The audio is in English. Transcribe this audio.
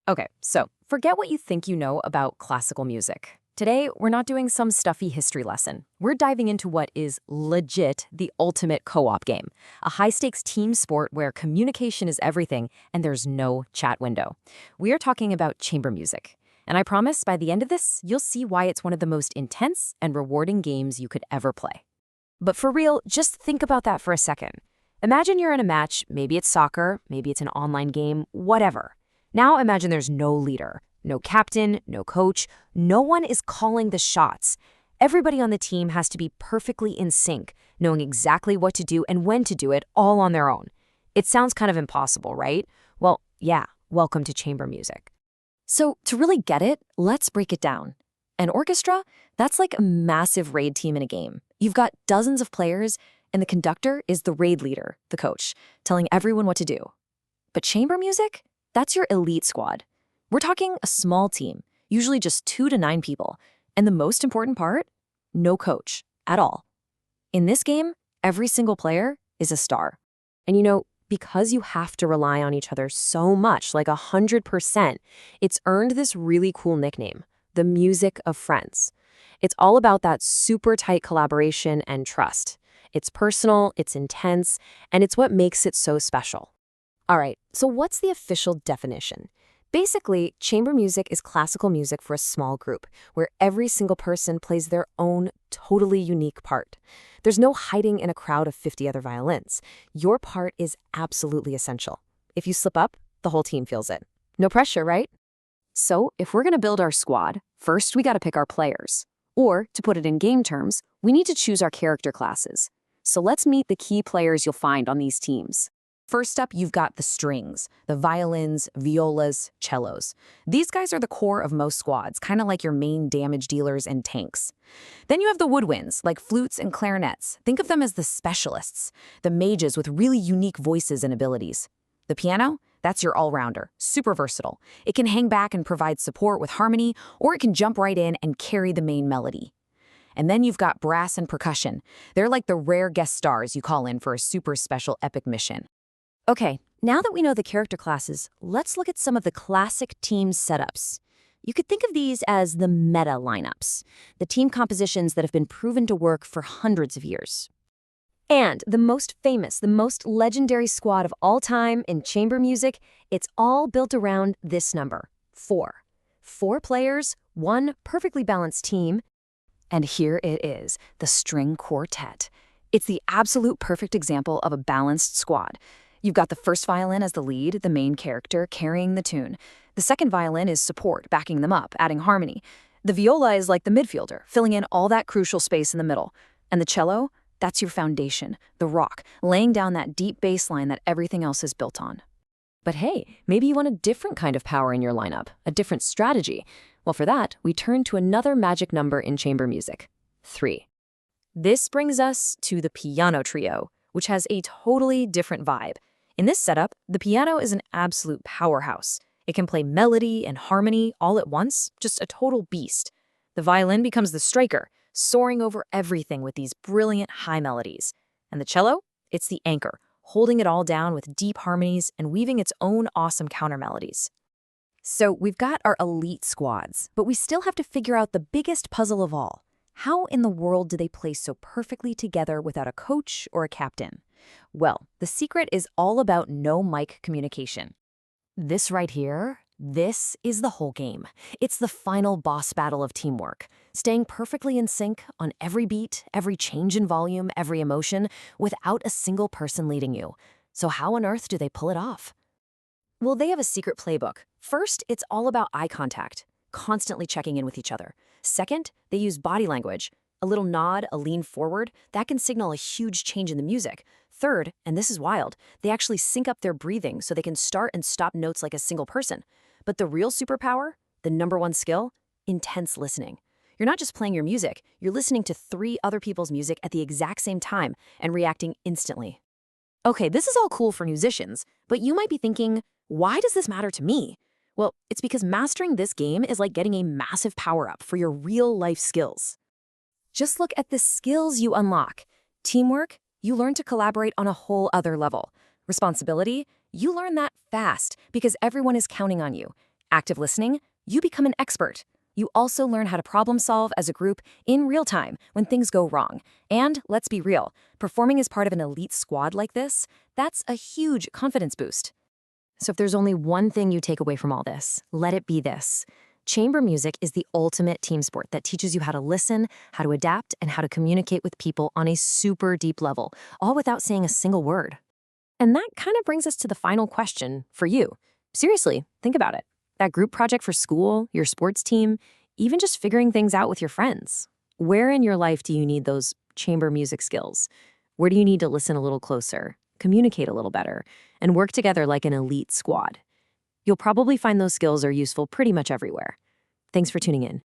Okay, so forget what you think you know about classical music. Today, we're not doing some stuffy history lesson. We're diving into what is legit the ultimate co-op game, a high-stakes team sport where communication is everything and there's no chat window. We are talking about chamber music. And I promise by the end of this, you'll see why it's one of the most intense and rewarding games you could ever play. But for real, just think about that for a second. Imagine you're in a match, maybe it's soccer, maybe it's an online game, whatever. Now imagine there's no leader, no captain, no coach, no one is calling the shots. Everybody on the team has to be perfectly in sync, knowing exactly what to do and when to do it all on their own. It sounds kind of impossible, right? Well, yeah, welcome to chamber music. So to really get it, let's break it down. An orchestra, that's like a massive raid team in a game. You've got dozens of players, and the conductor is the raid leader, the coach, telling everyone what to do. But chamber music? That's your elite squad. We're talking a small team, usually just 2 to 9 people. And the most important part? No coach at all. In this game, every single player is a star. And because you have to rely on each other so much, like 100%, it's earned this really cool nickname, the music of friends. It's all about that super tight collaboration and trust. It's personal, it's intense, and it's what makes it so special. All right, so what's the official definition? Basically, chamber music is classical music for a small group, where every single person plays their own totally unique part. There's no hiding in a crowd of 50 other violins. Your part is absolutely essential. If you slip up, the whole team feels it. No pressure, right? So, if we're going to build our squad, first we got to pick our players. Or, to put it in game terms, we need to choose our character classes. So let's meet the key players you'll find on these teams. First up, you've got the strings, the violins, violas, cellos. These guys are the core of most squads, kind of like your main damage dealers and tanks. Then you have the woodwinds, like flutes and clarinets. Think of them as the specialists, the mages with really unique voices and abilities. The piano? That's your all-rounder, super versatile. It can hang back and provide support with harmony, or it can jump right in and carry the main melody. And then you've got brass and percussion. They're like the rare guest stars you call in for a super special epic mission. Okay, now that we know the character classes, let's look at some of the classic team setups. You could think of these as the meta lineups, the team compositions that have been proven to work for hundreds of years. And the most famous, the most legendary squad of all time in chamber music, it's all built around this number, 4. 4 players, 1 perfectly balanced team, and here it is, the string quartet. It's the absolute perfect example of a balanced squad. You've got the first violin as the lead, the main character, carrying the tune. The second violin is support, backing them up, adding harmony. The viola is like the midfielder, filling in all that crucial space in the middle. And the cello? That's your foundation, the rock, laying down that deep bass line that everything else is built on. But hey, maybe you want a different kind of power in your lineup, a different strategy. Well, for that, we turn to another magic number in chamber music, 3. This brings us to the piano trio, which has a totally different vibe. In this setup, the piano is an absolute powerhouse. It can play melody and harmony all at once, just a total beast. The violin becomes the striker, soaring over everything with these brilliant high melodies. And the cello? It's the anchor, holding it all down with deep harmonies and weaving its own awesome counter melodies. So we've got our elite squads, but we still have to figure out the biggest puzzle of all. How in the world do they play so perfectly together without a coach or a captain? Well, the secret is all about no mic communication. This right here, this is the whole game. It's the final boss battle of teamwork. Staying perfectly in sync on every beat, every change in volume, every emotion, without a single person leading you. So how on earth do they pull it off? Well, they have a secret playbook. First, it's all about eye contact, constantly checking in with each other. Second, they use body language. A little nod, a lean forward, that can signal a huge change in the music. Third, and this is wild, they actually sync up their breathing so they can start and stop notes like a single person. But the real superpower, the number one skill, intense listening. You're not just playing your music, you're listening to 3 other people's music at the exact same time and reacting instantly. Okay, this is all cool for musicians, but you might be thinking, why does this matter to me? Well, it's because mastering this game is like getting a massive power-up for your real-life skills. Just look at the skills you unlock. Teamwork, you learn to collaborate on a whole other level. Responsibility, you learn that fast because everyone is counting on you. active listening, you become an expert. You also learn how to problem solve as a group in real time when things go wrong. And let's be real, performing as part of an elite squad like this, that's a huge confidence boost. So if there's only one thing you take away from all this, let it be this. Chamber music is the ultimate team sport that teaches you how to listen, how to adapt, and how to communicate with people on a super deep level, all without saying a single word. And that kind of brings us to the final question for you. Seriously, think about it. That group project for school, your sports team, even just figuring things out with your friends. Where in your life do you need those chamber music skills? Where do you need to listen a little closer, communicate a little better, and work together like an elite squad? You'll probably find those skills are useful pretty much everywhere. Thanks for tuning in.